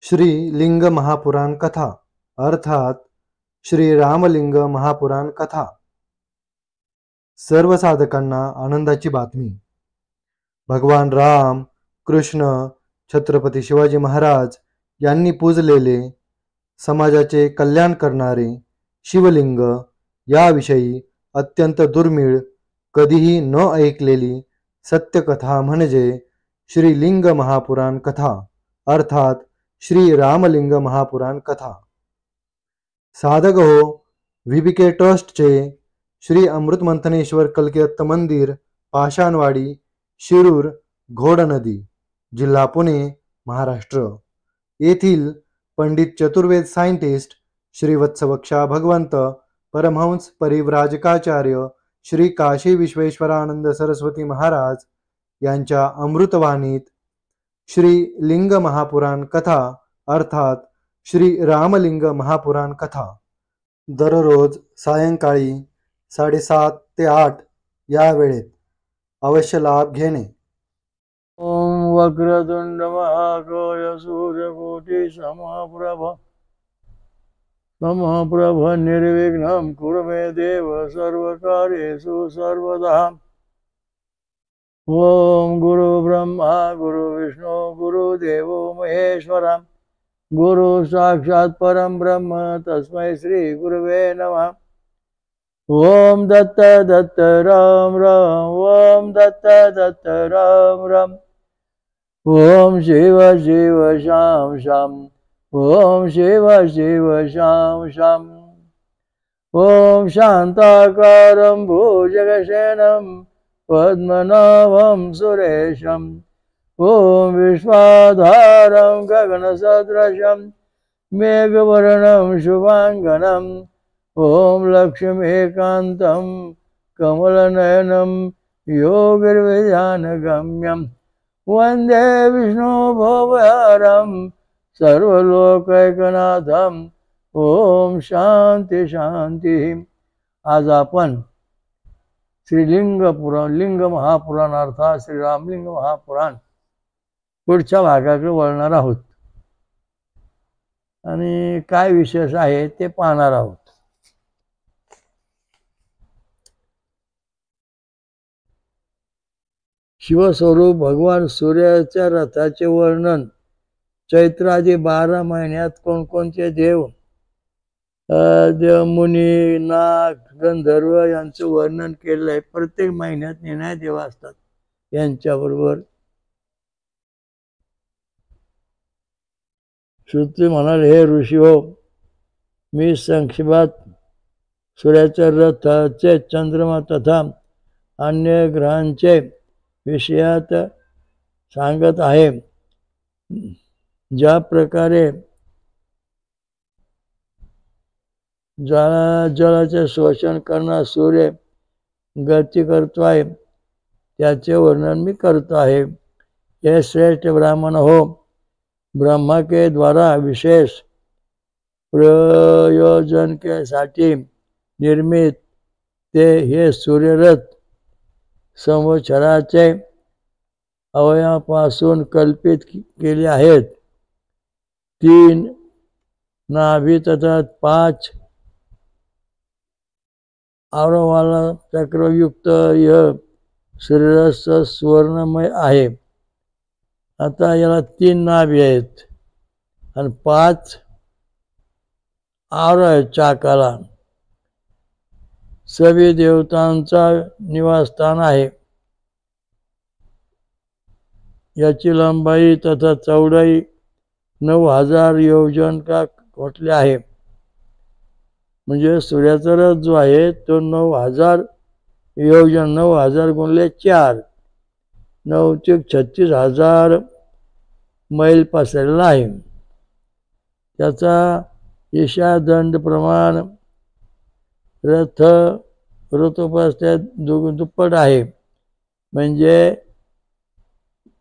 श्री लिंग महापुराण कथा अर्थात श्री रामलिंग महापुराण कथा। सर्व साधकांना आनंदाची बातमी। भगवान राम, कृष्ण, छत्रपती शिवाजी महाराज यांनी पूजलेले समाजाचे कल्याण करणारे शिवलिंग याविषयी अत्यंत दुर्मिळ, कधीही न ऐकलेली सत्यकथा म्हणजे श्री लिंग महापुराण कथा अर्थात श्री रामलिंग महापुराण कथा। साधक हो, VBK ट्रस्टचे श्री अमृतमंथनेश्वर कल्किदत्त मंदिर, पाषाणवाडी, शिरूर, घोडनदी, जिल्हा पुणे, महाराष्ट्र येथील पंडित चतुर्वेद सायंटिस्ट श्री वत्सवक्षा भगवंत परमहंस परिव्राजकाचार्य श्री काशी विश्वेश्वरानंद सरस्वती महाराज यांच्या अमृतवाणीत श्री लिंग महापुराण कथा अर्थात श्री रामलिंग महापुराण कथा दररोज सायंकाळी 7:30 ते 8 या वेळेत अवश्य लाभ घेणे। ओम वक्रतुंड महाकाय सूर्यकोटि समप्रभ निर्विघ्नं कुरु मे देव सर्वकार्येषु सर्वदा। ओम गुरु ब्रह्मा गुरु विष्णु गुरुदेवो महेश्वरा गुरु साक्षात् परं ब्रह्म तस्मै श्री गुरुवे नमः। ओम दत्त दत्त राम राम ओम दत्त दत्त राम राम ओम शिव शिव शाम शाम ओम शिव शिव शाम शाम। ओम शांताकारं भुजगशयनं पद्मनाभं सुरेशं ओम विश्वाधारं गगनसदृशं मेघवर्णं शुभांगनं ओम लक्ष्मीकान्तं कमलनयनं योगिर्विधानगम्यं वन्दे विष्णुभवहरं सर्वलोकैकनाथं। ओम शांती शांती। आज आपण श्रीलिंग महापुराण अर्थात श्री रामलिंग महापुराण पुढच्या भागाकडे वळणार आहोत आणि काय विशेष आहे ते पाहणार आहोत। शिवस्वरूप भगवान सूर्याच्या रथाचे वर्णन चैत्रादी 12 महिन्यात कोणकोणते देव मुनी नाग गंधर्व यांचं वर्णन केलं आहे। प्रत्येक महिन्यात निर्णय देव असतात यांच्याबरोबर। श्रुती म्हणाले, हे ऋषी हो, मी संक्षेपात सूर्याच्या रथाचे चंद्रमा तथा अन्य ग्रहांचे विषयात सांगत आहे। ज्या प्रकारे जलाचे शोषण करणारा सूर्य गती करतो आहे त्याचे वर्णन मी करतो आहे। हे श्रेष्ठ ब्राह्मण हो, ब्रह्मा के द्वारा विशेष प्रयोजन के साठी निर्मित ते हे सूर्यरथ संवत्सराचे अवयवापासून कल्पित केले आहेत। 3 नाभी तथा 5 आवरवाला चक्रयुक्त यह सूर्यरथ स्वर्णमय आहे। आता याला 3 नाभी आहेत आणि 5 आवरण आहेत चाकाला। सभी देवतांचा निवासस्थान आहे। याची लंबाई तथा चौडाई 9000 योजन का कोटले आहे। म्हणजे सूर्याचा रथ जो आहे तो 9000 योजन 9000 गुणिले 4 9,36,000 मैल पसरलेला आहे। त्याचा ईशादंड प्रमाण ऋतुपस्थित दुप्पट आहे। म्हणजे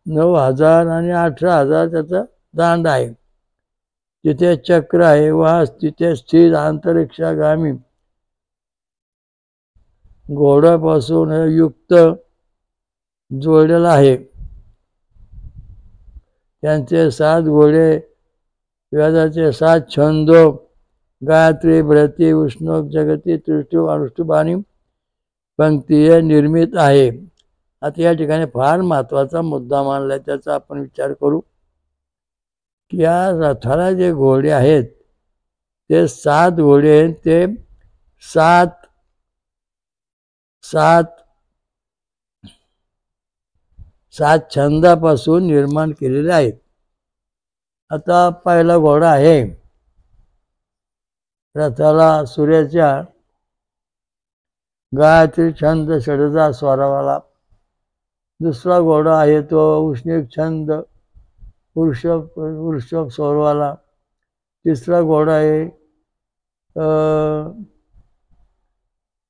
9000 आणि 18,000 त्याचा दांड आहे। तिथे चक्र आहे व तिथे स्थिर अंतरिक्षागामी घोड्यापासून युक्त जोडलेला आहे। त्यांचे 7 घोडे वेदाचे 7 छंद गायत्री भ्रती उष्णोक जगती त्रिष्टुप अनुष्टुप आणि पंक्तीय निर्मित आहे. आता या ठिकाणी फार महत्वाचा मुद्दा मानलाय, त्याचा आपण विचार करू की या रथाला जे घोडे आहेत ते 7 घोडे आहेत, ते 7 छंदापासून निर्माण केलेले आहेत. आता पहिला घोडा आहे रथाला सूर्याच्या गायत्री छंद षडजा स्वरावाला. दुसरा घोडा आहे तो उष्णिक छंद वृषभ स्वरवाला. तिसरा घोडा आहे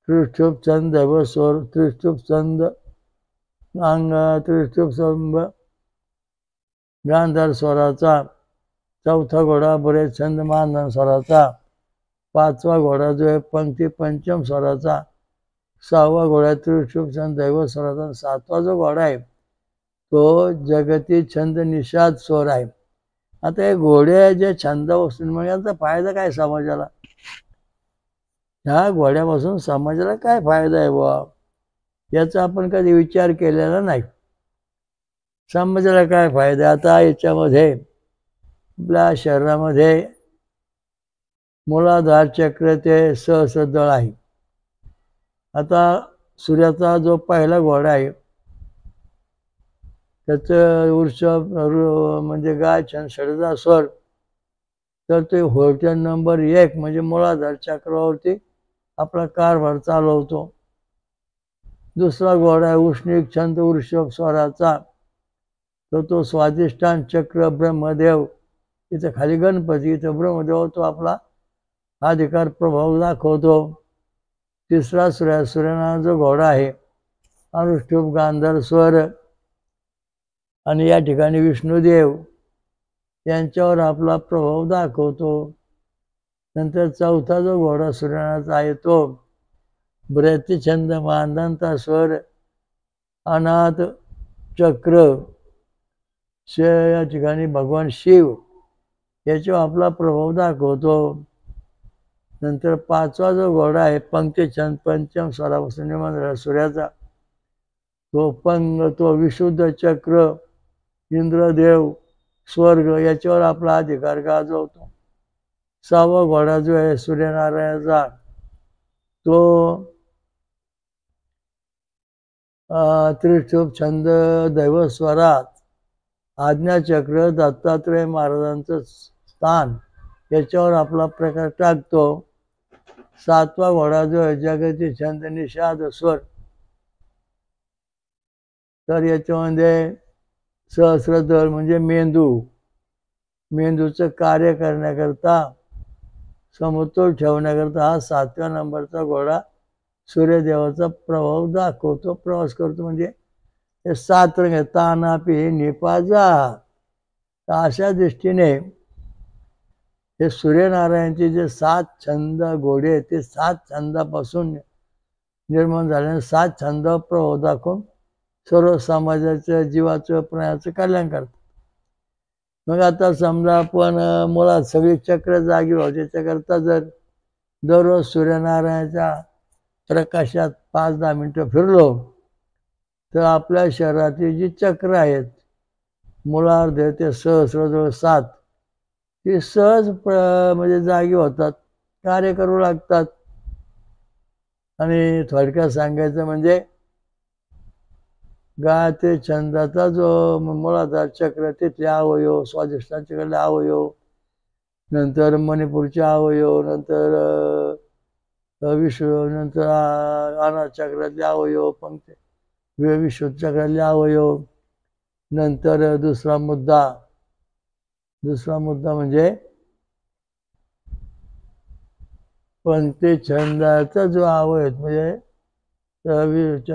त्रिष्टुप छंद व स्वर त्रिष्टुप छंद त्रिष्टुप स्तंभ गांधार स्वराचा. चौथा घोडा बरेच छंद मानधन स्वराचा. पाचवा घोडा जो आहे पंक्ती पंचम स्वराचा. सहावा घोडा त्रिष्टुप छंद दैव स्वराचा. सातवा जो घोडा आहे तो जगती छंद निषाद स्वर आहे. आता हे घोडे जे छंद वस्तू मग यांचा फायदा काय समाजाला? ह्या घोड्यापासून समाजाला काय फायदा आहे बुवा, याचा आपण कधी विचार केलेला नाही. समाजाला काय फायदा? आता याच्यामध्ये आपल्या शरीरामध्ये मूलाधार चक्र ते सहस्रदळ आहे. आता सूर्याचा जो पहिला घोडा आहे त्याचं वृषभ म्हणजे गाय छंद षडजा स्वर, तर ते व्होल्टेज नंबर 1 म्हणजे मूलाधार चक्रावरती आपला कारभार चालवतो. दुसरा घोडा आहे उष्णिक छंद वृषभ स्वराचा, तर तो स्वाधिष्ठान चक्र ब्रह्मदेव, इथं खाली गणपती, इथं ब्रह्मदेव, तो आपला अधिकार प्रभाव दाखवतो. तिसरा सूर्यनारायण जो घोडा आहे अनुष्टुप गांधार स्वर, आणि या ठिकाणी विष्णुदेव यांच्यावर आपला प्रभाव दाखवतो. नंतर चौथा जो घोडा सूर्यनारायणाचा आहे तो ब्रती छंद मानधनता स्वर अनाथ चक्र, या ठिकाणी भगवान शिव याच्यावर आपला प्रभाव दाखवतो. नंतर पाचवा जो घोडा आहे पंक्ती छंद पंचम स्वरापासून निर्माण झाला सूर्याचा, तो विशुद्ध चक्र इंद्रदेव स्वर्ग याच्यावर आपला अधिकार गाजवतो. सहावा घोडा जो आहे सूर्यनारायणाचा तो त्रिष्टुप छंद दैव स्वरात आज्ञाचक्र दत्तात्रय महाराजांचं स्थान याच्यावर आपला प्रकाश टाकतो. सातवा घोडा जो आहे जगती छंद निषाद स्वर, तर याच्यामध्ये सहस्रदळ म्हणजे मेंदूचं कार्य करण्याकरता समतोल ठेवण्याकरता हा 7व्या नंबरचा घोडा सूर्यदेवाचा प्रभाव दाखवतो, प्रवास करतो. म्हणजे हे 7 रंग ताना पी निपाजा. अशा दृष्टीने हे सूर्यनारायणचे जे 7 छंद घोडे आहेत ते 7 छंदापासून निर्माण झाल्याने 7 छंदावर प्रभाव दाखवून सर्व समाजाचं जीवाचं प्राण्याचं कल्याण करतात. मग आता समजा आपण मुळात सगळी चक्र जागी व्हायची, त्याच्याकरता जर दररोज सूर्यनारायणाच्या प्रकाशात 5-10 मिनिटं फिरलो तर आपल्या शरीरातील जी चक्र आहेत मूलार्ध ते सहस्रदळ 7 ती सहज म्हणजे जागी होतात, कार्य करू लागतात. आणि थोडक्यात सांगायचं म्हणजे गायत्री छंदाचा जो मूलाधार चक्र तिथले अवयव, स्वाधिष्ठान चक्रातले अवयव, नंतर मणिपूरचे अवयव, नंतर नंतर अनाथ चक्रातले अवयव, पंक्ती विशुद्ध चक्रातले अवयव. नंतर दुसरा मुद्दा म्हणजे पंक्ती छंदाचा जो अवयव म्हणजे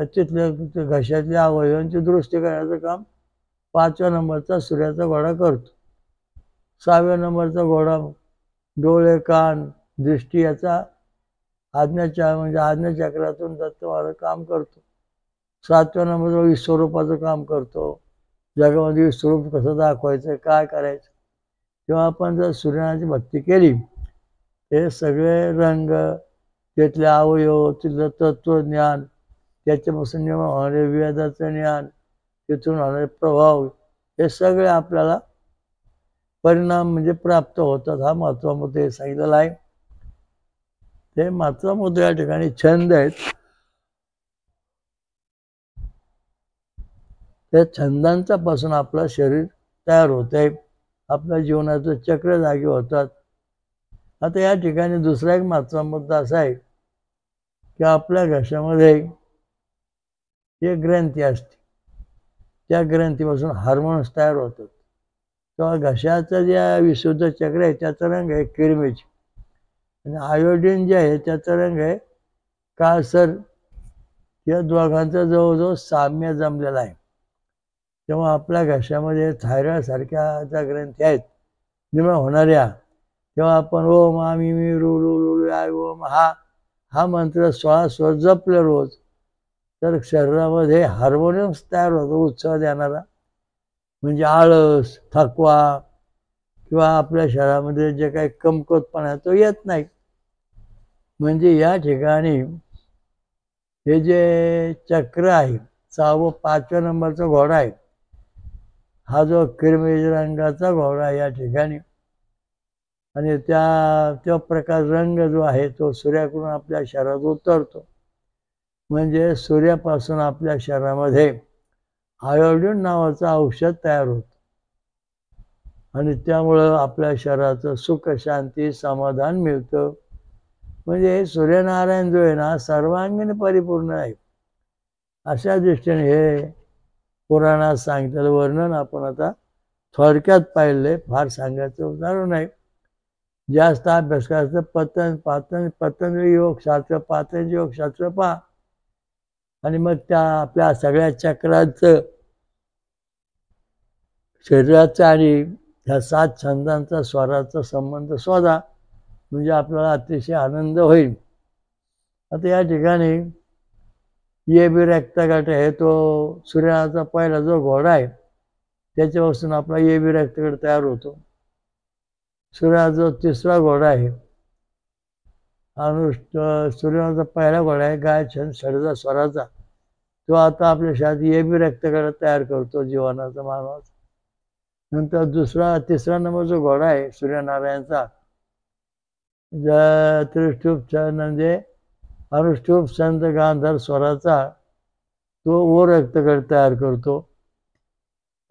तिथल्या घशातल्या अवयवांची दुरुस्ती करण्याचं काम 5व्या नंबरचा सूर्याचा घोडा करतो. 6व्या नंबरचा घोडा डोळे कान दृष्टी याचा आज्ञाचक्रातून दत्तवार काम करतो. 7व्या नंबरचा विश्वरूपाचं काम करतो, जगामध्ये विश्वरूप कसं दाखवायचं, काय करायचं तेव्हा आपण जर सूर्यनारायणाची भक्ती केली, हे सगळे रंग, त्यातले अवयव, तिथलं तत्वज्ञान, त्याच्यापासून निर्माण होणारे वेदाचं ज्ञान, तिथून होणारे प्रभाव, हे सगळे आपल्याला परिणाम म्हणजे प्राप्त होतात. हा महत्त्वाचा मुद्दा हे सांगितलेला आहे. ते महत्त्वाचा मुद्दा या ठिकाणी छंद आहेत. त्या छंदांचा पासून आपलं शरीर तयार होते, आपल्या जीवनाचं चक्र जागी होतात. आता या ठिकाणी दुसरा एक महत्त्वाचा मुद्दा असा आहे की आपल्या घशामध्ये एक ग्रंथी असते, त्या ग्रंथीपासून हार्मोन्स तयार होतात. तेव्हा घशाचं जे विशुद्ध चक्र आहे त्याचा रंग आहे किरमिची, आणि आयोडीन जे आहे त्याचा रंग आहे काळसर. या दोघांचा जवळजवळ साम्य जमलेला आहे. तेव्हा आपल्या घशामध्ये थायरॉइड सारख्या ज्या ग्रंथी आहेत निर्माण होणाऱ्या, तेव्हा आपण ओम आमी मी रू रू रू आय ओम हा मंत्र 16 स्वर जपले रोज, तर शरीरामध्ये हार्मोनियम्स तयार होतो उत्साह देणारा. म्हणजे आळस, थकवा किंवा आपल्या शरीरामध्ये जे काही कमकुवतपणा आहे तो येत नाही. म्हणजे या ठिकाणी हे जे चक्र आहे, 5व्या नंबरचा घोडा आहे, हा जो किरमिज रंगाचा घोडा आहे या ठिकाणी, आणि त्या प्रकार रंग जो आहे तो सूर्याकडून आपल्या शरीरात उतरतो. म्हणजे सूर्यापासून आपल्या शरीरामध्ये आयोडीन नावाचं औषध तयार होतं, आणि त्यामुळं आपल्या शरीराचं सुख, शांती, समाधान मिळतं. म्हणजे हे सूर्यनारायण जो आहे ना, सर्वांगीण परिपूर्ण आहे. अशा दृष्टीने हे पुराणात सांगितलेलं वर्णन आपण आता थोडक्यात पाहिले, फार सांगायचं उदाहरण नाही. जास्त अभ्यास करायचं पतंजली योगशास्त्र, पातंजली योगशास्त्र पहा, आणि मग त्या आपल्या सगळ्या चक्राचं, शरीराचं आणि ह्या 7 छंदांचा, स्वराचा संबंध शोधा, म्हणजे आपल्याला अतिशय आनंद होईल. आता या ठिकाणी ये बी रक्तगट आहे, तो सूर्याचा पहिला जो घोडा आहे त्याच्यापासून आपला ये बी रक्तगट तयार होतो. सूर्याचा जो 3रा घोडा आहे, सूर्याचा पहिला घोडा आहे गाय छंद षडजा स्वराचा, तो आता आपल्या शरीरात ये बी रक्तगट तयार करतो जीवनाचा, मानवाचा. नंतर 3रा नंबर जो घोडा आहे सूर्यनारायणचा, त्रिष्टुप म्हणजे अनुष्टुप छंद गांधार स्वराचा, तो ओ रक्तगट तयार करतो.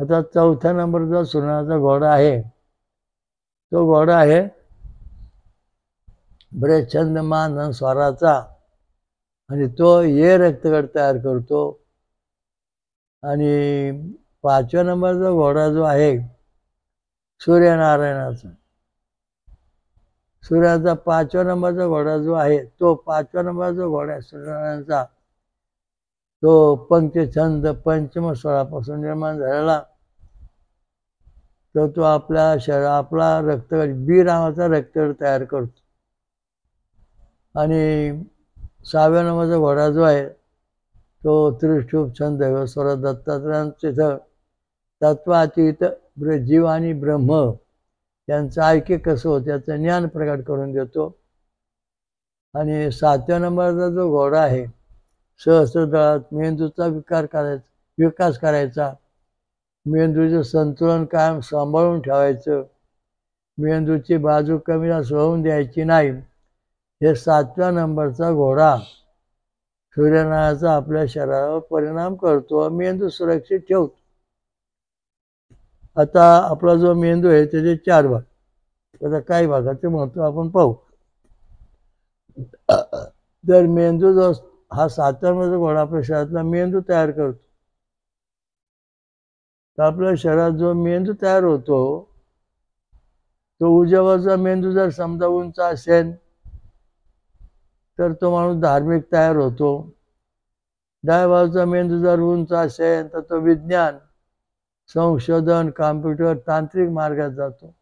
आता 4थ्या नंबरचा सूर्याचा घोडा आहे, तो घोडा आहे बरेच छंद मान स्वराचा, आणि तो ये रक्तगट तयार करतो. आणि 5व्या नंबरचा घोडा जो आहे सूर्यनारायणाचा, सूर्याचा 5व्या नंबरचा घोडा जो आहे, तो 5व्या नंबरचा घोडा आहे सूर्यनारायणाचा, तो पंचछंद पंचम स्वरापासून निर्माण झालेला. तर तो आपल्या आपला रक्तगट बी नावाचा रक्तगट तयार करतो. आणि 6व्या नंबरचा घोडा जो आहे तो त्रिशूप छंद स्वर दत्तात्रयांचे तत्वातीत जीव आणि ब्रह्म यांचं ऐक्य कसं होतं याचं ज्ञान प्रकट करून देतो. आणि 7व्या नंबरचा जो घोडा आहे सहस्त्रदळात मेंदूचा विकास करायचा, मेंदूचं संतुलन कायम सांभाळून ठेवायचं, मेंदूची बाजू कमी जास्त होऊन द्यायची नाही, हे 7व्या नंबरचा घोडा सूर्यनारायणाचा आपल्या शरीरावर परिणाम करतो, मेंदू सुरक्षित ठेवतो. आता आपला जो मेंदू आहे त्याचे 4 भाग, आता काही भागाचे महत्व आपण पाहू. तर मेंदू जो हा 7व्या नंबरचा घोडा आपल्या शरीरातला मेंदू तयार करतो. तर आपल्या शरीरात जो मेंदू तयार होतो तो उजवाचा मेंदू जर समजा उंच असेल तर तो माणूस धार्मिक तयार होतो. डाव्या बाजूचा मेंदू जर उंच असेल तर तो विज्ञान, संशोधन, कॉम्प्युटर, तांत्रिक मार्गात जातो.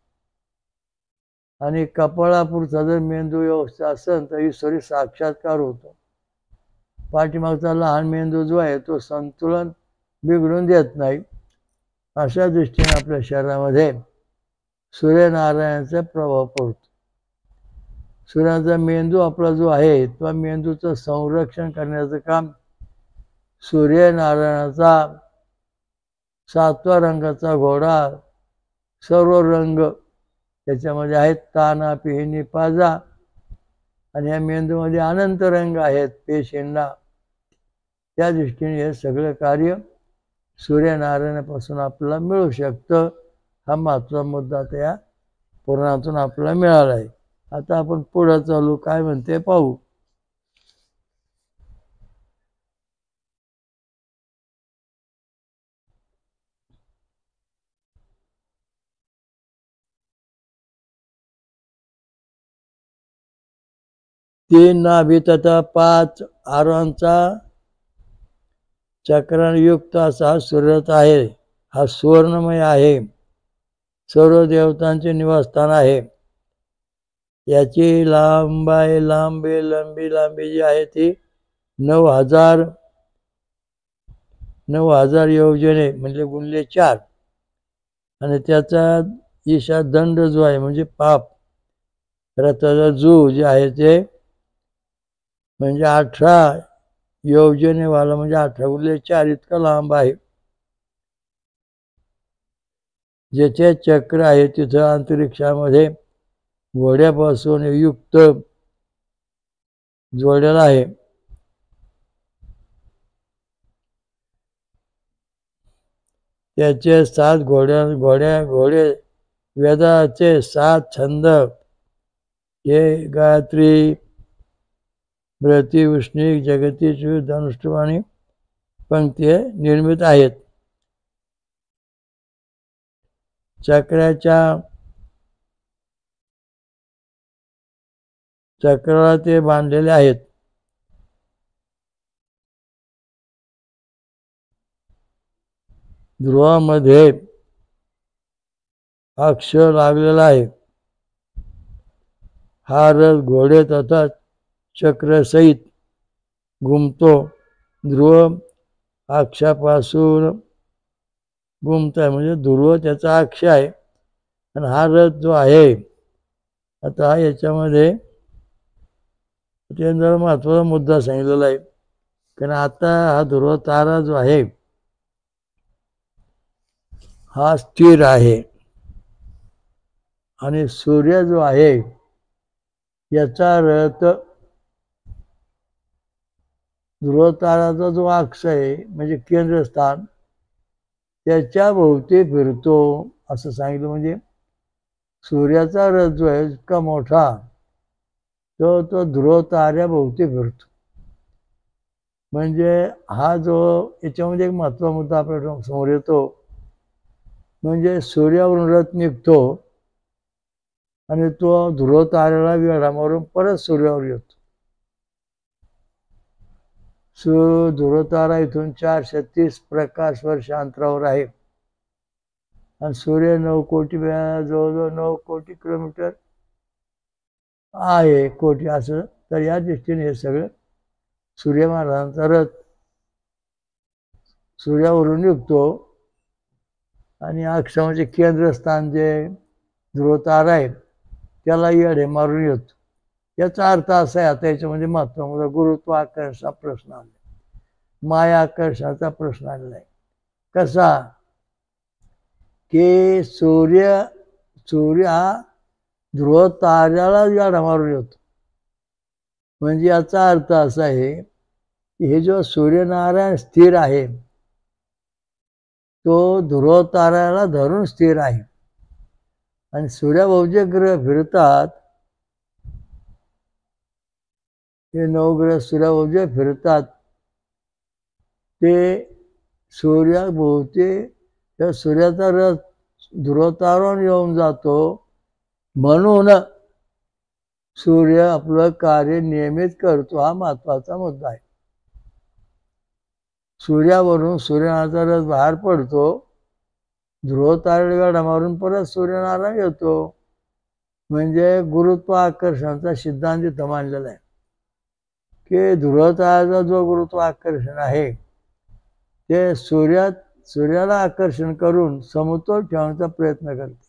आणि कपाळापुरचा जर मेंदू व्यवस्थित असेल तर ईश्वरी साक्षात्कार होतो. पाठीमागचा लहान मेंदू जो आहे तो संतुलन बिघडून देत नाही. अशा दृष्टीने आपल्या शरीरामध्ये सूर्यनारायणाचा प्रभाव पडतो. सूर्याचा मेंदू आपला जो आहे तो मेंदूचं संरक्षण करण्याचं काम सूर्यनारायणाचा 7व्या रंगाचा घोडा, सर्व रंग त्याच्यामध्ये आहेत, ताना पिहिनी पाजा, आणि या मेंदूमध्ये अनंत रंग आहेत पेशींना. त्या दृष्टीने हे सगळं कार्य सूर्यनारायणापासून आपल्याला मिळू शकतं. हा महत्त्वाचा मुद्दा त्या पुराणातून आपल्याला मिळाला आहे. आता आपण पुढं चालू, काय म्हणते पाहू. तीन नाभी तथा 5 आरोंचा चक्रायुक्त असा हा सूर्यरथ आहे. हा सुवर्णमय आहे, सर्व देवतांचे निवासस्थान आहे. याची लांबी जी आहे ती 9,000 योजने म्हणजे गुणले 4, आणि त्याचा ईशा दंड जो आहे म्हणजे पाप रथाचा जू जे आहे ते म्हणजे 18 योजनेवाला म्हणजे 18 गुणले 4 इतका लांब आहे. जेथे चक्र आहे तिथं अंतरिक्षामध्ये घोड्यापासून युक्त जोडलेला आहे. त्याचे 7 घोडे वेदाचे 7 छंद हे गायत्री, ब्रती, उष्णिक, जगती, धनुष्टवाणी पंक्ती निर्मित आहेत. चक्राला ते बांधलेले आहेत. ध्रुवामध्ये अक्ष लागलेला आहे. हा रथ घोडे तथा चक्रसहित घुमतो. ध्रुव अक्षापासून घुमत आहे म्हणजे ध्रुव त्याचा अक्ष आहे. आणि हा रथ जो आहे आता हा याच्यामध्ये जरा महत्त्वाचा मुद्दा सांगितलेला आहे. कारण आता हा ध्रुव तारा जो आहे हा स्थिर आहे, आणि सूर्य जो आहे याचा रथ ध्रुव ताराचा जो अक्ष आहे म्हणजे केंद्रस्थान त्याच्या भोवती फिरतो असं सांगितलं. म्हणजे सूर्याचा रथ जो आहे इतका मोठा तो ध्रुव ताऱ्याभोवती फिरतो. म्हणजे हा जो याच्यामध्ये एक महत्त्वाचा मुद्दा आपल्या समोर येतो. म्हणजे सूर्यावरून रथ निघतो आणि तो ध्रुव ताऱ्याला वेढा मारून परत सूर्यावर येतो. ध्रुव तारा इथून 430 प्रकाश वर्ष अंतरावर आहे, आणि सूर्य 9 कोटी जवळजवळ 9 कोटी किलोमीटर आहे, कोटी असं. तर या दृष्टीने हे सगळं सूर्य महाराजांचा रथ सूर्यावरून निघतो, आणि अक्षाचे केंद्रस्थान जे ध्रुव तारा आहे त्याला येडे मारून येतो. याचा अर्थ असा आहे, आता याच्यामध्ये महत्त्वाचा गुरुत्वाकर्षणाचा प्रश्न आला, माया आकर्षणाचा प्रश्न आलेला आहे. कसा की सूर्य हा ध्रुव ताऱ्याला येडा मारून येतो. म्हणजे याचा अर्थ असा आहे की हे जो सूर्यनारायण स्थिर आहे तो ध्रुव ताऱ्याला धरून स्थिर आहे, आणि सूर्याभोवती ग्रह फिरतात. हे 9 ग्रह सूर्याभोवती फिरतात. ते सूर्याभोवती त्या सूर्याचा रथ ध्रुव ताऱ्यावर येऊन जातो. म्हणून सूर्य आपलं कार्य नियमित करतो. हा महत्वाचा मुद्दा आहे. सूर्यावरून सूर्यनारायणाचा रथ बाहेर पडतो, ध्रुव ताऱ्याला वेढा मारून परत सूर्यनारायण येतो. म्हणजे गुरुत्वाकर्षणाचा सिद्धांत इथं मांडलेला आहे की ध्रुव ताऱ्याचा जो गुरुत्वाकर्षण आहे ते सूर्याला आकर्षण करून समतोल ठेवण्याचा प्रयत्न करते.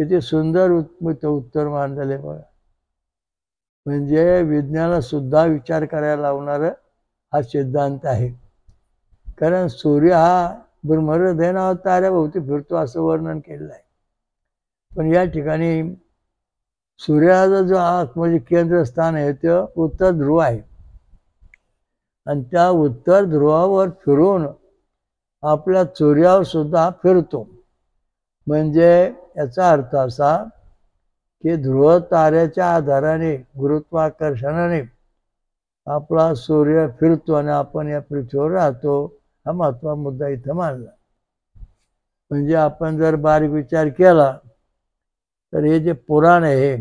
किती सुंदर उत्तर मांडले बघा. म्हणजे विज्ञानाला सुद्धा विचार करायला लावणार हा सिद्धांत आहे. कारण सूर्य हा ब्रह्महृदय नाव ताऱ्याभोवती फिरतो असं वर्णन केलेलं आहे. पण या ठिकाणी सूर्याचा जो म्हणजे केंद्रस्थान आहे ते उत्तर ध्रुव आहे. आणि त्या उत्तर ध्रुवावर फिरून आपल्या सूर्यावर सुद्धा फिरतो. म्हणजे याचा अर्थ असा की ध्रुव ताऱ्याच्या आधाराने गुरुत्वाकर्षणाने आपला सूर्य फिरतो आणि आपण या पृथ्वीवर राहतो. हा महत्त्वाचा मुद्दा इथं मानला. म्हणजे आपण जर बारीक विचार केला तर हे जे पुराण आहे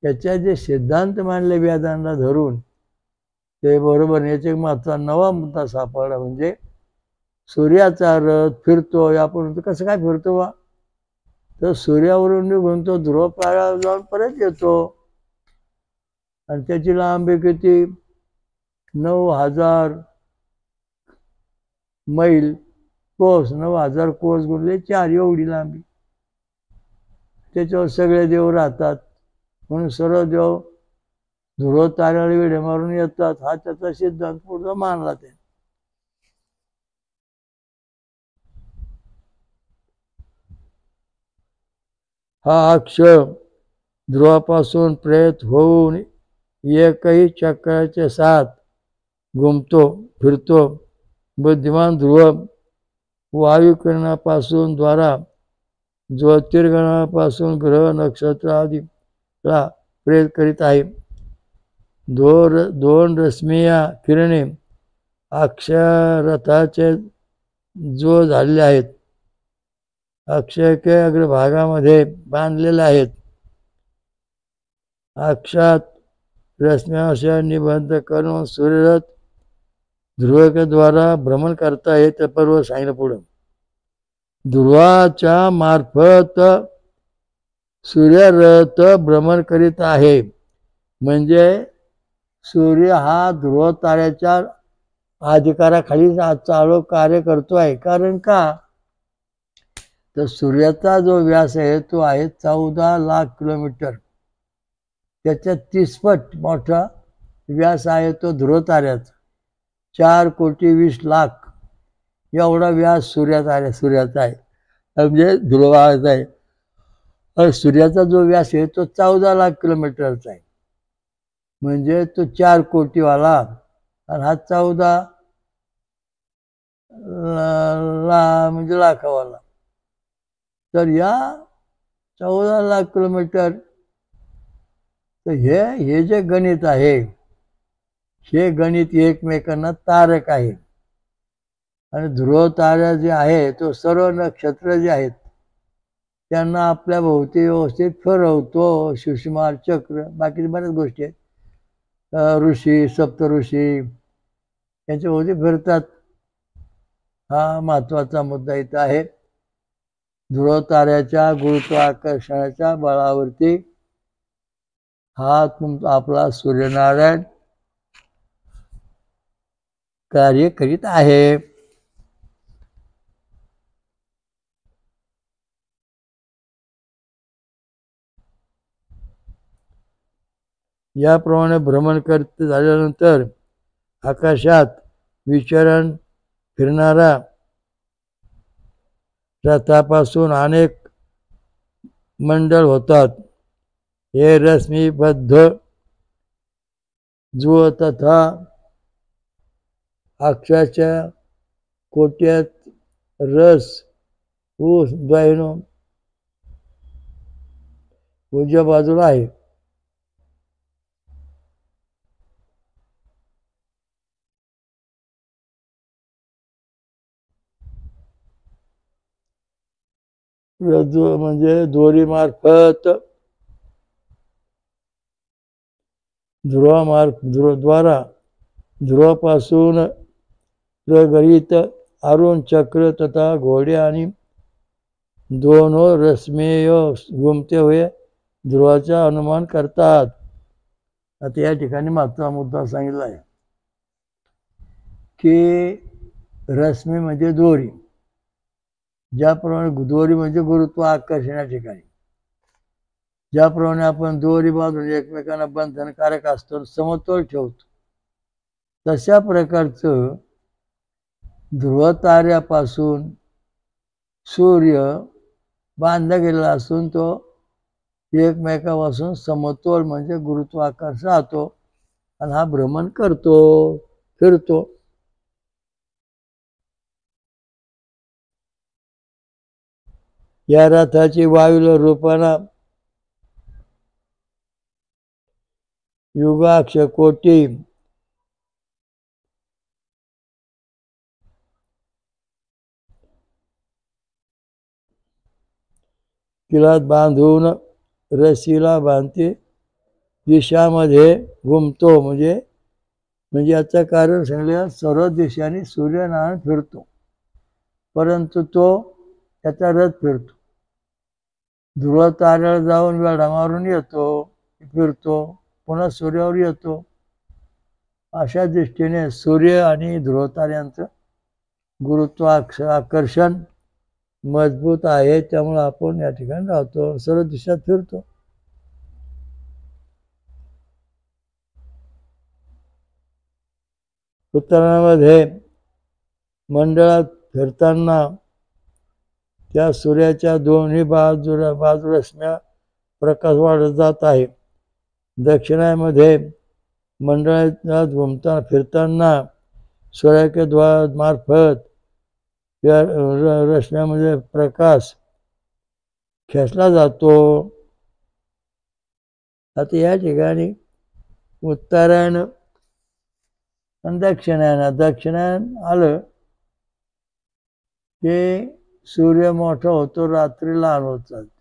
त्याच्या जे सिद्धांत मानले वेदांना धरून ते बरोबर. याचे महत्त्वाचा नवा मुद्दा सापडला. म्हणजे सूर्याचा रथ फिरतो. आपण कसं काय फिरतो बा, तर सूर्यावरून निघून तो ध्रुवपाळावर जाऊन परत येतो. आणि त्याची लांबी किती, 9,000 मैल कोस. 9,000 कोस गुणले 4 एवढी लांबी. त्याच्यावर सगळे देव राहतात. म्हणून सर्व देव ध्रुव ताऱ्याला वेढे मारून येतात. हा त्याचा सिद्धांत पुढचा मानला. ते हा अक्ष ध्रुवापासून प्रेरित होऊन एकही चक्राचे साथ घुमतो फिरतो. बुद्धिमान ध्रुव वायुकिरणापासून द्वारा ज्योतिर्गणापासून ग्रह नक्षत्र आदीला प्रेरित करीत आहे. दोन रश्मीय किरणे अक्षरथाचे जो झालेले आहेत. अक्षय अग्रभागामध्ये बांधलेले आहेत. अक्षात रश्म्याशय निबंध करून सूर्यरथ ध्रुवकेद्वारा भ्रमण करता येत. पर्व सांगितलं पुढं. ध्रुवाच्या मार्फत सूर्यरथ भ्रमण करीत आहे. म्हणजे सूर्य हा ध्रुव ताऱ्याच्या अधिकाराखाली चालू कार्य करतो आहे. कारण का, तर सूर्याचा जो व्यास आहे तो आहे 14 लाख किलोमीटर. त्याच्या 30 पट मोठा व्यास आहे तो ध्रुव ताऱ्याचा. 4,20,00,000 एवढा व्यास सूर्याचा आहे. म्हणजे ध्रुवाचा आहे. आणि सूर्याचा जो व्यास आहे तो 14 लाख किलोमीटरचा आहे. म्हणजे तो 4 कोटीवाला आणि हा 14 म्हणजे लाखावाला. तर या 14 लाख किलोमीटर, तर हे जे गणित आहे हे गणित एकमेकांना तारक आहे. आणि ध्रुव तारा जे आहे तो सर्व नक्षत्र जे आहेत त्यांना आपल्या भोवती व्यवस्थित फिरवतो. सुषमा चक्र बाकी बऱ्याच गोष्टी आहेत. ऋषी सप्तऋषी यांच्या भोवती फिरतात. हा महत्वाचा मुद्दा इथं आहे. ध्रुव ताऱ्याच्या गुरुत्वाकर्षणाच्या बळावरती हा आपला सूर्यनारायण कार्य करीत आहे. याप्रमाणे भ्रमण करत झाल्यानंतर आकाशात विचरण फिरणारा रथापासून अनेक मंडळ होतात. हे रश्मीबद्ध जुळ तथा अक्षाच्या कोट्यात रस ऊस द्वैनो उजव्या बाजूला आहे. म्हणजे दोरीमार्फत द्वारा ध्रुवापासून प्रगलित अरुण चक्र तथा घोडे आणि दोनों रश्मेय घुमते हुए ध्रुवाचा अनुमान करतात. आता या ठिकाणी महत्त्वाचा मुद्दा सांगितला आहे की रश्मी म्हणजे दोरी. ज्याप्रमाणे दोरी म्हणजे गुरुत्व आकर्षणा ठिकाणी ज्याप्रमाणे आपण दोरी बांधून एकमेकांना बंधनकारक असतो, समतोल ठेवतो, तशा प्रकारचं ध्रुव ताऱ्यापासून सूर्य बांधला गेलेला असून तो एकमेकापासून समतोल म्हणजे गुरुत्वाकर्षण राहतो आणि हा भ्रमण करतो, फिरतो. या रथाची वायुल रूपाना युगाक्ष कोटी किलात बांधून रशीला बांधते दिशामध्ये घुमतो. म्हणजे याचं कारण सांगलं, सर्व दिशांनी सूर्यनारायण फिरतो, परंतु तो त्याचा रथ फिरतो. ध्रुव ताऱ्याला जाऊन वेढा मारून येतो, फिरतो, पुन्हा सूर्यावर येतो. अशा दृष्टीने सूर्य आणि ध्रुव ताऱ्यांचं गुरुत्वाकर्षण मजबूत आहे. त्यामुळे आपण या ठिकाणी राहतो, सर्व दिशा फिरतो. उत्तरामध्ये मंडळात फिरताना त्या सूर्याच्या दोन्ही बाजू रश्म्या प्रकाश वाढत जात आहे. दक्षिणामध्ये मंडळात घुमताना फिरताना सूर्याच्या मार्फत या रश्म्यामध्ये प्रकाश खेचला जातो. आता या ठिकाणी उत्तरायण आणि दक्षिणायन आलं की सूर्य मोठा होतो, रात्री लहान होत चालते.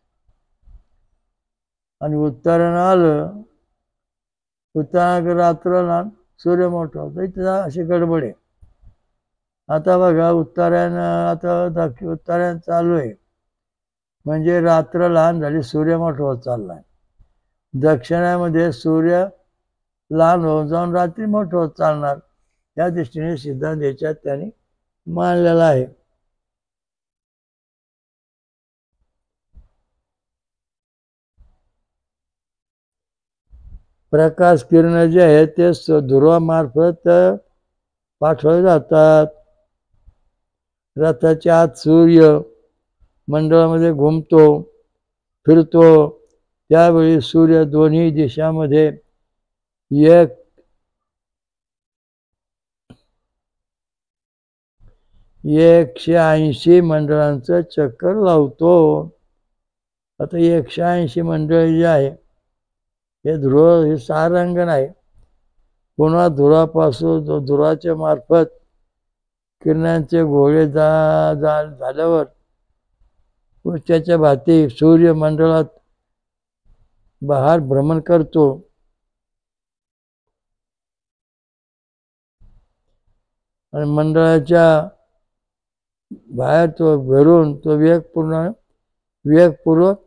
आणि उत्तरायण आलं, उत्तरायण रात्र लहान, सूर्य मोठा होतो. इथे अशी गडबड आहे. आता बघा, उत्तरायण चालू आहे म्हणजे रात्र लहान झाली, सूर्य मोठा होत चाललाय. दक्षिणामध्ये सूर्य लहान होऊन जाऊन रात्री मोठं होत चालणार. या दृष्टीने सिद्धांत याच्यात त्यांनी मानलेला आहे. प्रकाश किरण जे आहेत ते ध्रुवामार्फत पाठवले जातात. रथाच्या आत सूर्य मंडळामध्ये घुमतो, फिरतो, त्यावेळी सूर्य दोन्ही दिशामध्ये 180 मंडळांचं चक्कर लावतो. आता 180 मंडळ जे आहे हे ध्रुव, हे 6 रंगण आहे. पुन्हा ध्रुवापासून ध्रुवाच्या मार्फत किरणांचे गोळे झाल्यावर उच्चाच्या भाती सूर्यमंडळात बाहेर भ्रमण करतो. आणि मंडळाच्या बाहेर तो भरून तो वेगपूर्वक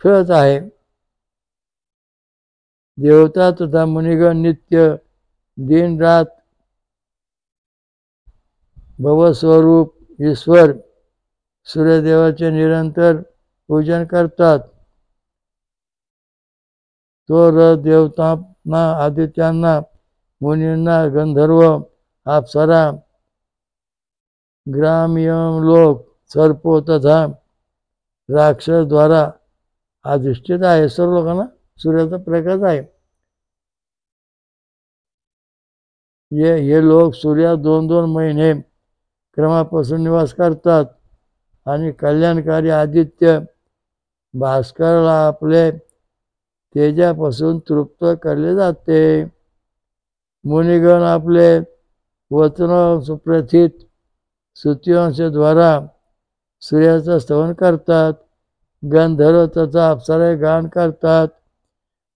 फिरत आहे. देवता तथा मुनिगण नित्य दिन रात भवस्वरूप ईश्वर सूर्यदेवाचे निरंतर पूजन करतात. तो रथ देवतांना, आदित्यांना, मुनींना, गंधर्व, अप्सरा, ग्राम्यम लोक, सर्पो तथा राक्षस द्वारा अधिष्ठित आहे. सर्व लोकांना सूर्याचा प्रकाश आहे. हे लोक सूर्यात 2-2 महिने क्रमापासून निवास करतात आणि कल्याणकारी आदित्य भास्करला आपले तेजापासून तृप्त करले जाते. मुनिगण आपले वचन सुप्रथित स्तुतिवंशाद्वारा सूर्याचं स्तवन करतात. गंधर्व तथा अप्सरा गान करतात,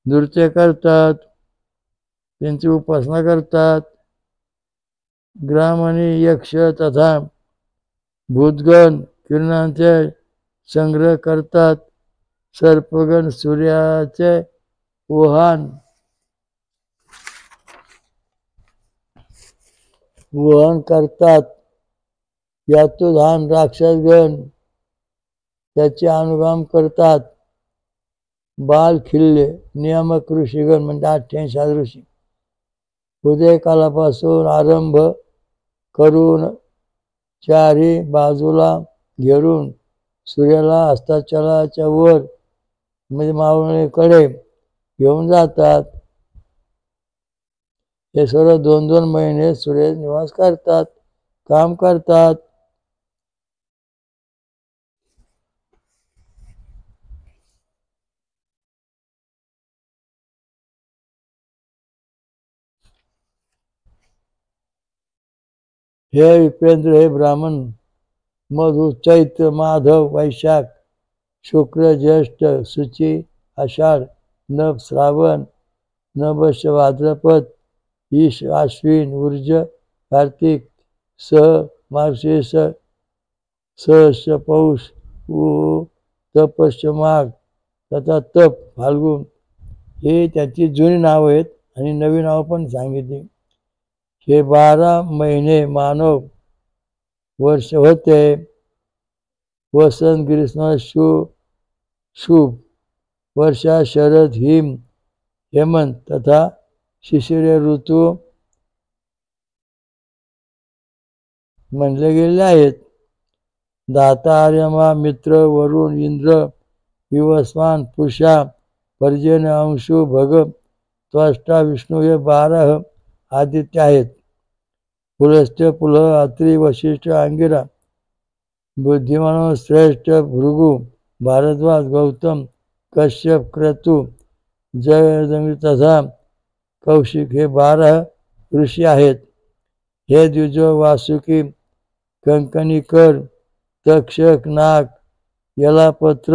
नृत्य करतात, त्यांची उपासना करतात. ग्राम आणि यक्ष तथा भूतगण किरणांचे संग्रह करतात. सर्पगण सूर्याचे वहन करतात. यातून लहान राक्षसगण त्याचे अनुगाम करतात. बाल खिल्ले नियामक ऋषीगण म्हणजे 88 ऋषी उदयकालापासून आरंभ करून चारी बाजूला घेरून सूर्याला अस्ताचलाच्या वर म्हणजे मावळीकडे घेऊन जातात. हे सर्व 2-2 महिने सूर्य निवास करतात, काम करतात. हे विपेंद्र हे ब्राह्मण मधु चैत्र माधव वैशाख शुक्र ज्येष्ठ शुची आषाढ नभ श्रावण नभस्य भाद्रपद ईश आश्विन ऊर्ज कार्तिक स मार्गशीर्ष सहर्ष पौष तपस्य माघ तथा तप फाल्गुन हे त्याची जुनी नाव आहेत आणि नवी नाव पण सांगितली. हे 12 महिने मानव वर्ष होते. वसंत ग्रीष्म शुभ वर्षा शरद हिम हेमंत तथा शिशिर ऋतू म्हणले गेले आहेत. दाता आर्यमा मित्र वरुण इंद्र विवस्वान पुषा पर्जन्य अंशु भग त्वष्टा विष्णू हे 12 आदित्य आहेत. पुलस्त्य पुलह अत्रि वशिष्ठ अंगिरा बुद्धिमान श्रेष्ठ भृगु भारद्वाज गौतम कश्यप क्रतु जय तथा कौशिक हे 12 ऋषी आहेत. हे द्विज वासुकी कंकणीकर तक्षक नाग यलापत्र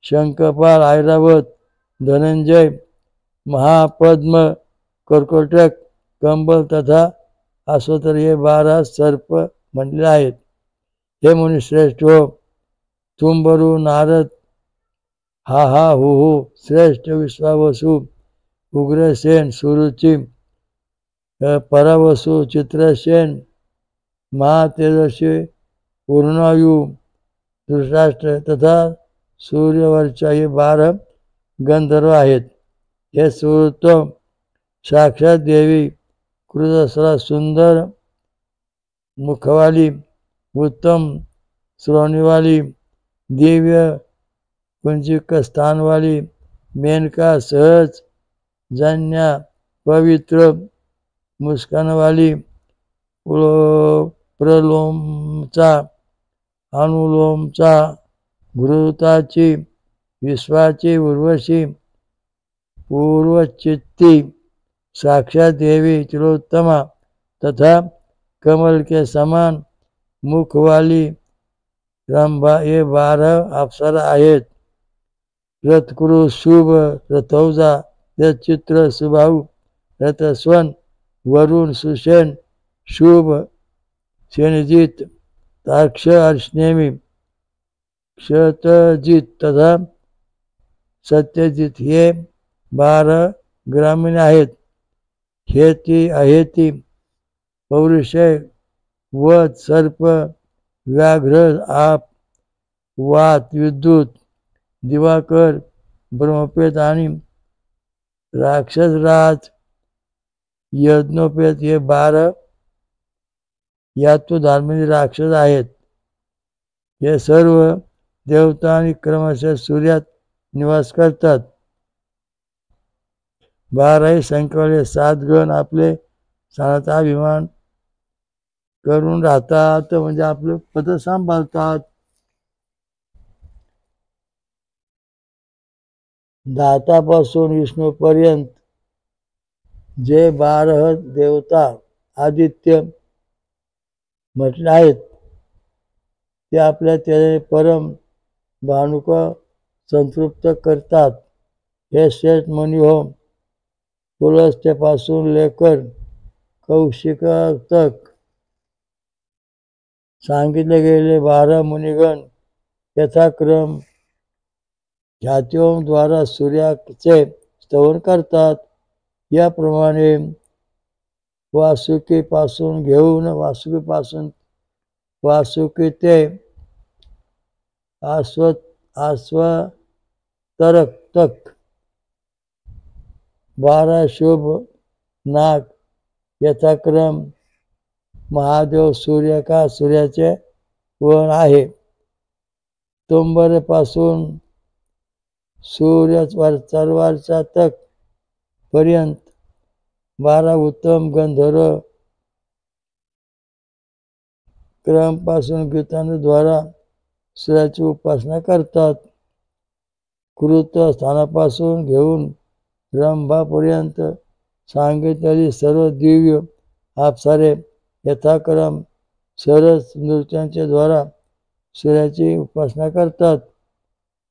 शंखपाल ऐरावत धनंजय महापद्म कर्कोटक कंबल तथा अश्वतर हे 12 सर्प म्हटले आहेत. हे मुनिश्रेष्ठ हो तुंबरू नारद हा हा हु श्रेष्ठ विश्वावसु उग्रसेन सुरुचि परावसु चित्रसेन महातेजस्वी पूर्णायु धृतराष्ट्र तथा सूर्यवरच्या हे 12 गंधर्व आहेत. हे सुरतम साक्षात देवी कृतसरा सुंदर मुखवाली उत्तम श्रोणीवाली दिव्य कुंजिक स्थानवाली मेनका सहज जान्या पवित्र मुस्कानवाली प्रलोमचा अनुलोमचा घृताची विश्वाची उर्वशी पूर्वचित्ती साक्षात देवी तिलोत्तमा तथा कमल के समान मुखवाली रंभा हे 12 अप्सरा आहेत. रथकुरु शुभ रथौजा रथचित्र सुबाहू रथस्वन वरुण सुषेण शुभ सेनजित ताक्ष अर्ष्णेमी क्षतजित तथा सत्यजित हे 12 ग्रामीण आहेत. हेती अहेती पौरुषय वध सर्प व्याघ्र आप वात विद्युत दिवाकर ब्रह्मपेत आणि राक्षसराज यज्ञोपेत हे 12 यातून धार्मिक राक्षस आहेत. हे सर्व देवता आणि क्रमशः सूर्यात निवास करतात. 12 संख्येवाले 7 गण आपले स्थानाचा अभिमान करून राहतात म्हणजे आपले पद सांभाळतात. दातापासून विष्णूपर्यंत जे 12 देवता आदित्य म्हटले आहेत ते आपल्या त्याने परम भानुक संतृप्त करतात. हे श्रेष्ठ मुनी हो पुलस्त्यापासून लेकर कौशिक तक सांगितले गेले 12 मुनिगण यथाक्रम ख्यातिओम द्वारा सूर्याचे स्तवन करतात. याप्रमाणे वासुकीपासून घेऊन वासुकी ते आश्वतरक तक 12 शुभ नाग यथाक्रम महादेव सूर्य का सूर्याचे वन आहे. तोंबरेपासून सूर्य तरवारचा तक पर्यंत 12 उत्तम गंधर्व क्रमपासून गीतांद्वारा सूर्याची उपासना करतात. कृत स्थानापासून घेऊन रंभापर्यंत सांगितलेली सर्व दिव्य अप्सरे यथाक्रम सरस नृत्यांच्या द्वारा सूर्याची उपासना करतात.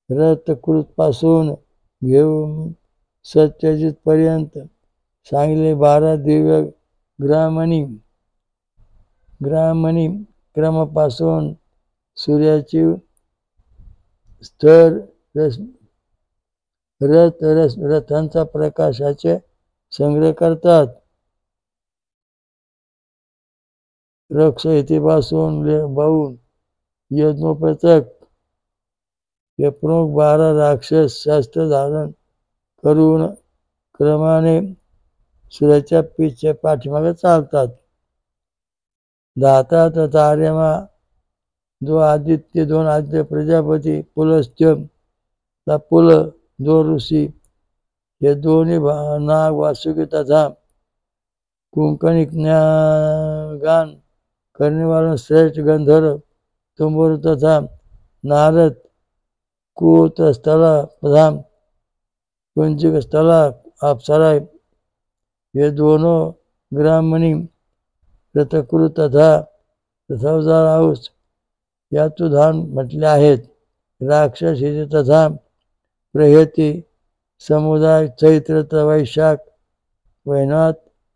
रथकृतपासून घेऊन सत्यजित पर्यंत सांगले 12 दिव्य ग्रामणी क्रमापासून सूर्याची स्तर रथांचा प्रकाशाचे संग्रह करतात. रक्ष इतिपासून बाहून यज्ञोपतक हे प्रमुख 12 राक्षस शास्त्र धारण करून क्रमाने सूर्याच्या पीछे पाठीमागे चालतात. धातात तार्यमा दोन आदित्य प्रजापती पुलस्त्य पुल 2 ऋषी हे दोन्ही नाग वासुकी तथा कुंकणी गान करणे श्रेष्ठ गंधर्व तुंबुर तथा नारद कूतस्थला तथा कुंजिक स्थला अप्सरा हे दोनों ग्रामणी रथकृत तथा रथवजाराऊस यातुधान म्हटले आहेत. राक्षस हिचे तथा प्रहेती समुदाय चैत्र वैशाख महिन्यात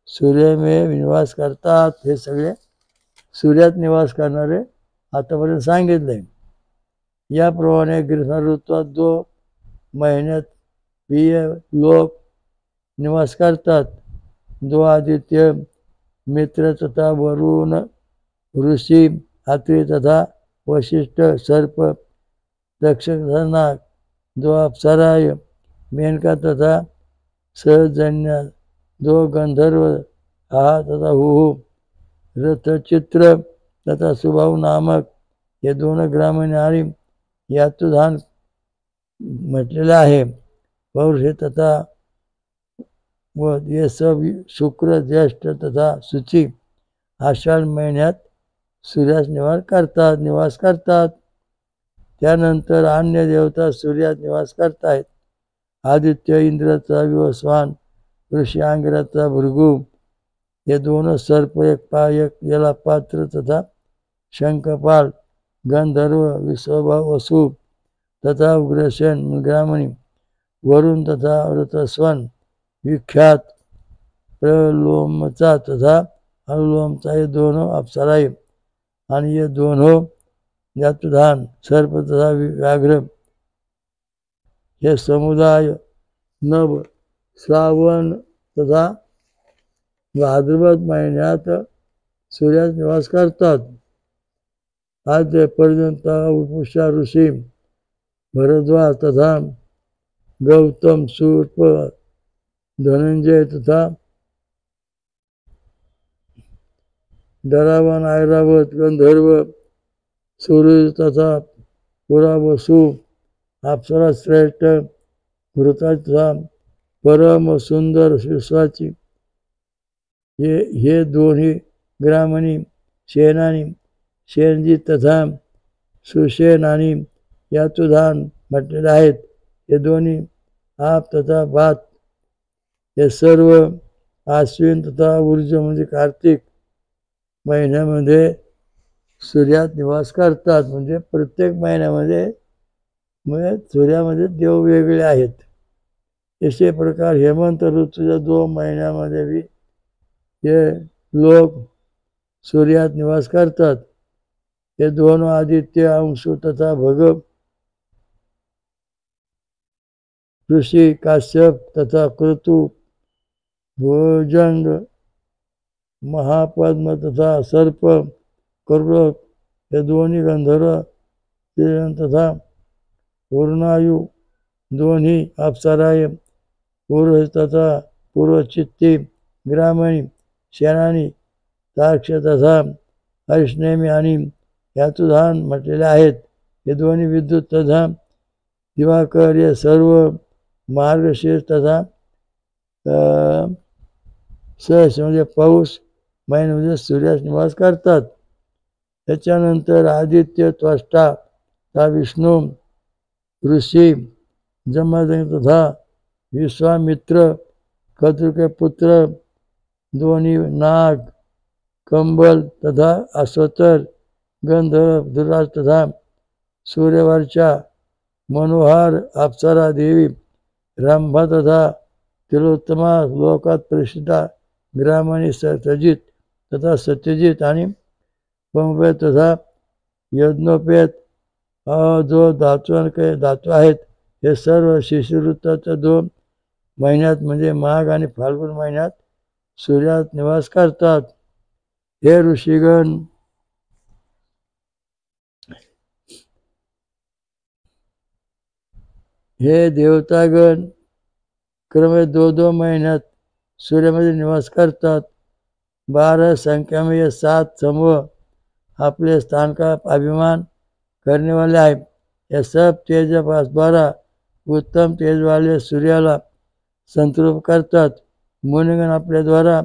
सूर्य में निवास करतात. हे सगळे सूर्यात निवास करणारे आतापर्यंत सांगितले. याप्रमाणे ग्रीष्म ऋतूत 2 महिन्यात प्रिय लोक निवास करतात. 2 आदित्य मित्र तथा वरुण ऋषी अत्रि तथा वशिष्ठ सर्प रक्षक तथा नाग 2 अप्सराय मेनका तथा सहजन्य 2 गंधर्व हा तथा हुहू रथचित्र तथा सुबाहू नामक हे 2 ग्रामीण आणि यातुधान म्हटलेले आहे. पौरुषे तथा व ये सब शुक्र ज्येष्ठ तथा शुची आषाढ महिन्यात सूर्यास निवास करतात. त्यानंतर अन्य देवता सूर्यात निवास करतायत. आदित्य इंद्राचा विवस्वान ऋषी अंगिराचा भृगू हे 2 सर्प एक याला पात्र तथा शंखपाल गंधर्व विश्वभा वसु तथा उग्रसेन ग्रामणी वरुण तथा रथस्वन विख्यात प्रलोमचा तथा अनुलोमचा हे 2 अप्सराई आणि हे 2 यातुधान सर्प तथा व्याघ्र हे समुदाय नभ श्रावण तथा भाद्रपद महिन्यात सूर्यात निवास करतात. आद्यपर्यंत उपुषा ऋषी भरद्वाज तथा गौतम सूर्प धनंजय तथा डरावन ऐरावत गंधर्व सूर्य तथा पुरावसु अप्सरा श्रेष्ठ घृता तथा परम सुंदर विश्वाची हे 2 ग्रामणी शेनानी शेनजी तथा सुशेन आणि यातुधान म्हटलेले आहेत. हे 2 आप तथा भात हे सर्व आश्विन तथा ऊर्ज म्हणजे कार्तिक महिन्यामध्ये सूर्यात निवास करतात. म्हणजे प्रत्येक महिन्यामध्ये सूर्यामध्ये देव वेगळे आहेत. असे प्रकार हेमंत ऋतूच्या 2 महिन्यामध्ये बी हे लोक सूर्यात निवास करतात. हे 2 आदित्य अंशु तथा भग ऋषी काश्यप तथा क्रतु भुजंग महापद्म तथा सर्प कर्क हे 2 गंधर्व तथा पूर्णायु दोन्ही अप्सराय पूर्व तथा पूर्वचित्ती ग्रामणी शेणानी ताक्ष तथा हरिष्णेमी आणि यातुधान म्हटलेले आहेत. हे दोन्ही विद्युत तथा दिवाकर हे सर्व मार्गशीर्ष तथा सहस म्हणजे पाऊस महिन्यामध्ये सूर्यास निवास करतात. त्याच्यानंतर आदित्य त्वष्टा तथा विष्णू ऋषी जमदग्नी तथा विश्वामित्र कतृके पुत्र दोन्ही नाग कंबल तथा अश्वतर गंधर्व दुर्राज तथा सूर्यवरच्या मनोहार अप्सरा देवी रंभा तथा तिलोत्तमा लोकात प्रसिद्ध ग्रामणी सत्यजित तथा सत्यजित आणि पंपे तथा यज्ञोपेत जो धातू आहेत हे सर्व शिशिरऋतूच्या 2 महिन्यात म्हणजे माघ आणि फाल्गुन महिन्यात सूर्यात निवास करतात. हे ऋषीगण, हे देवतागण क्रमे 2-2 महिन्यात सूर्यामध्ये निवास करतात. 12 संख्यामध्ये 7 समूह आपले स्थान का अभिमान करने वाले आहेत. या सब तेजापास 12 उत्तम तेज वाले सूर्याला संतरूप करतात. मुनिगण आपल्याद्वारा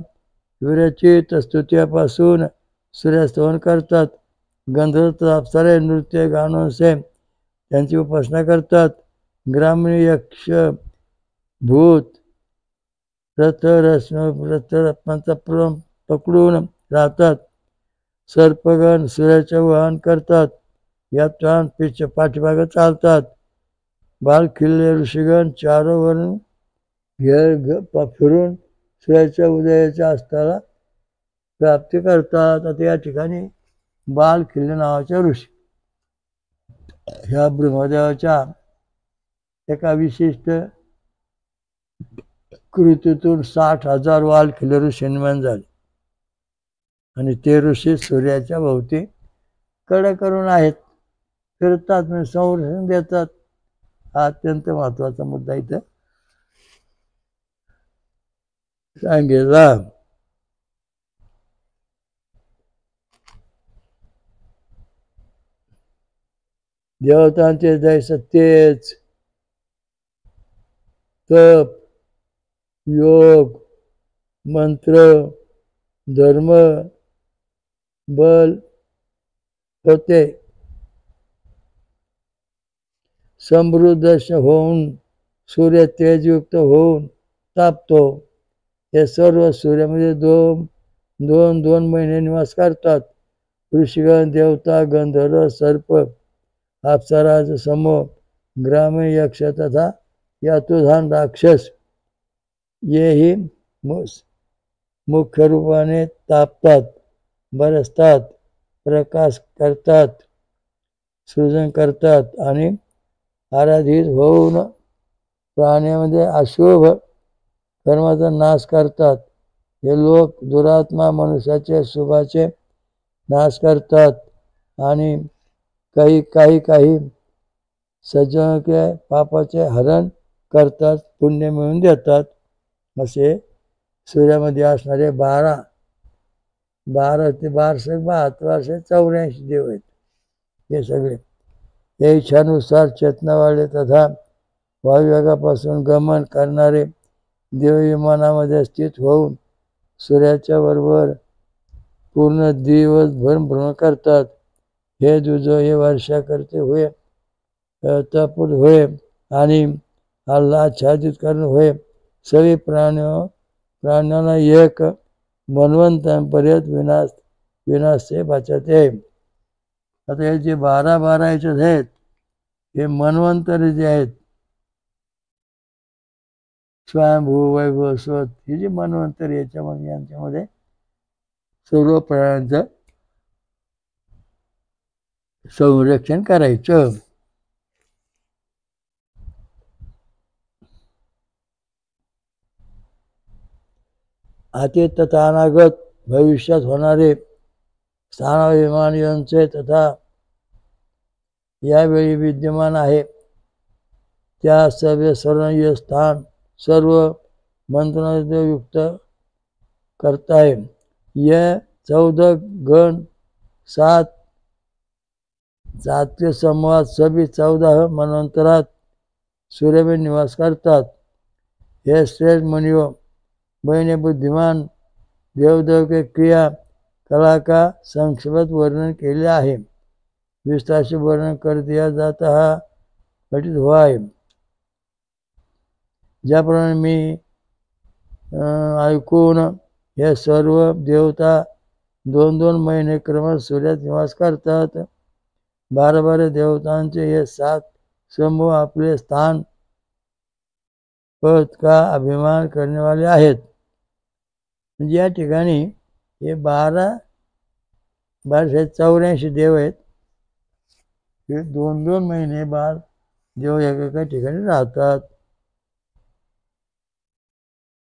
विरचित स्तुत्यापासून सूर्यस्तवन करतात. गंधर्व अप्सरे नृत्य गानों से त्यांची उपासना करतात. ग्रामीण यक्ष भूत रथरत्नांचा पकडून राहतात. सर्पगण सूर्याचे वहन करतात. यात पाठीमागे चालतात. बालखिल्ले ऋषीगण चारोवरून फिरून सूर्याच्या उदयाच्या अस्ताला प्राप्ती करतात. आता या ठिकाणी बालखिल्ले नावाचे ऋषी ह्या ब्रह्मदेवाच्या एका विशिष्ट कृतीतून 60,000 बालखिल्ले ऋषी निर्माण झाले आणि ते ऋषी सूर्याच्या भोवती कडे करून आहेत, फिरतात, म्हणजे संरक्षण देतात. हा अत्यंत महत्वाचा मुद्दा इथं सांगितला. देवतांचे जैसे तेज, तप, योग, मंत्र, धर्म, बल होते, समृद्ध होऊन सूर्य तेजयुक्त होऊन तापतो. हे सर्व सूर्यामध्ये 2 महिने निवास करतात. ऋषिगण, देवता, गंधर्व, सर्प, अप्सराज समूह, ग्रामीण यक्ष तथा यातुधान राक्षस येही मुख्य रूपाने तापतात, बरसतात, प्रकाश करतात, सृजन करतात आणि आराधित होऊन प्राण्यामध्ये अशुभ कर्माचा नाश करतात. हे लोक दुरात्मा मनुष्याचे शुभाचे नाश करतात आणि काही सज्जनके पापाचे हरण करतात, पुण्य मिळवून देतात. असे सूर्यामध्ये असणारे 12 ते 1284 देव आहेत. हे सगळे हे इच्छानुसार चेतनावाले तथा वायुवेगापासून गमन करणारे देवविमानामध्ये स्थित होऊन सूर्याच्या बरोबर पूर्ण दिवसभर भ्रमण करतात. हे दुजो हे वर्षा करते होय, तपुर होय आणि आच्छादित करणे होय. सभी प्राण्यांना एक मनवंतांपर्यंत विनाश से बचाते. आता हे जे 12 याच्यात आहेत हे मनवंतर जे आहेत, स्वयंभू, वैभव, स्वत, ही जी मनवंतर याच्यामध्ये यांच्यामध्ये सर्व प्राण्यांचं संरक्षण करायचं. अतीत तथा अनागत भविष्यात होणारे स्थानाभिमान यांचे तथा यावेळी विद्यमान आहे त्या सर्व स्थान सर्व मंत्रांचे युक्त करताय। यह 14 गण 7 के समूहात सभी 14 मनवंतरात सूर्य में निवास करतात। हे श्रेष्ठ मुनियो, मैंने बुद्धिमान देवदेव के क्रिया कला का संक्षिप्त वर्णन केले आहे। विस्तार से वर्णन कर दिया जाता हा घटित हुआ आहे। ज्याप्रमाणे मी ऐकून हे सर्व देवता 2-2 महिने क्रमात सूर्यात निवास करतात। 12 देवतांचे हे 7 समूह आपले स्थान पद का अभिमान करने वाले आहेत। म्हणजे या ठिकाणी हे 1284 देव आहेत। हे 2-2 महिने देव एका ठिकाणी राहतात।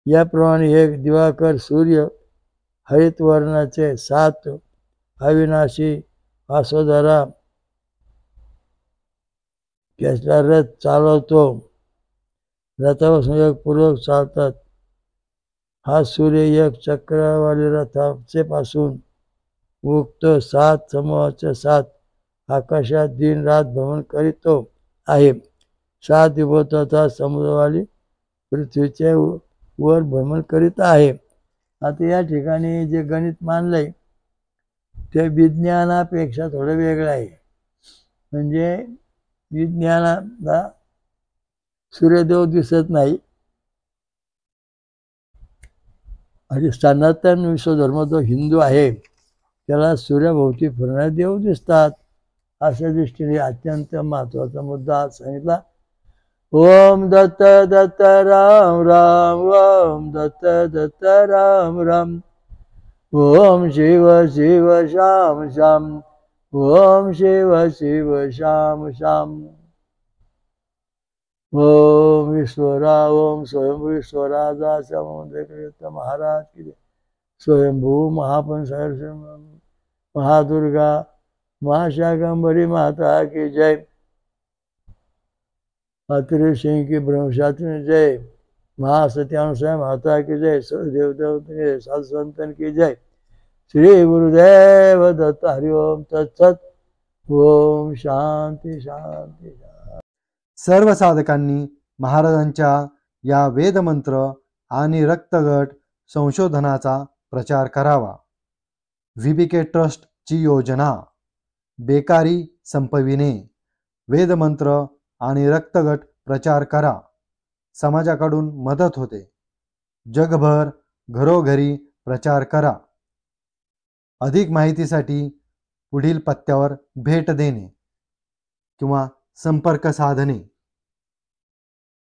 याप्रमाणे हे दिवाकर सूर्य हरित वर्णाचे 7 अविनाशी वासोधरा त्याचा रथ चालवतो। रथावर संयोगपूर्वक चालतात। हा सूर्य एक चक्रवाली रथाचे पासून उगतो 7 समूहाच्या 7 आकाशात दिन रात भ्रमण करीतो आहे। 7 दिवसाचा समुद्रवाली पृथ्वीचे वर भ्रमण करीत आहे। आता या ठिकाणी जे गणित मानलंय ते विज्ञानापेक्षा थोडं वेगळं आहे। म्हणजे विज्ञानाला सूर्यदेव दिसत नाही आणि सनातन विश्वधर्म जो हिंदू आहे त्याला सूर्याभोवती फिरणारे देव दिसतात। अशा दृष्टीने अत्यंत महत्वाचा मुद्दा आज सांगितला। ओम दत्त दत्त राम राम, ओम दत्त दत्त राम राम, ओम शिव शिव श्याम श्याम, ओम शिव शिव श्याम श्याम, ओम ईश्वरा, ओम स्वयंभू ईश्वराजा समुद्र महाराज की जय। स्वयंभू महापंच महादुर्गा महाशाकंभरी माता की जय। अतिरि सिंह की ब्रह्मशास्त्री जय। महासत्यानुसार माता की जय। देव देवता साधु संतन की जय। श्री गुरुदेव दत्त। हरि ओम तत्सत। ओम शांती शांती शांती। सर्व साधकांनी महाराजांच्या या वेदमंत्र आणि रक्तगट संशोधनाचा प्रचार करावा। VBK ट्रस्टची योजना बेकारी संपविणे। वेदमंत्र आणि रक्तगट प्रचार करा, समाजाकडून मदत होते। जगभर घरोघरी प्रचार करा। अधिक माहितीसाठी पुढील पत्त्यावर भेट देणे किंवा संपर्क साधणे।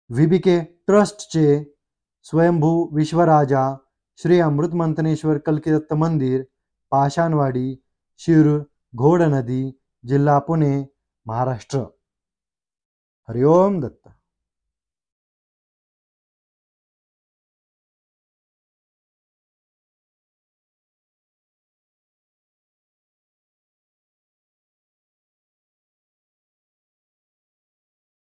VBK ट्रस्टचे स्वयंभू विश्वराजा श्री अमृतमंथनेश्वर कल्किदत्त मंदिर, पाषाणवाडी, शिरूर, घोडनदी, जिल्हा पुणे, महाराष्ट्र। हरि ओम दत्त।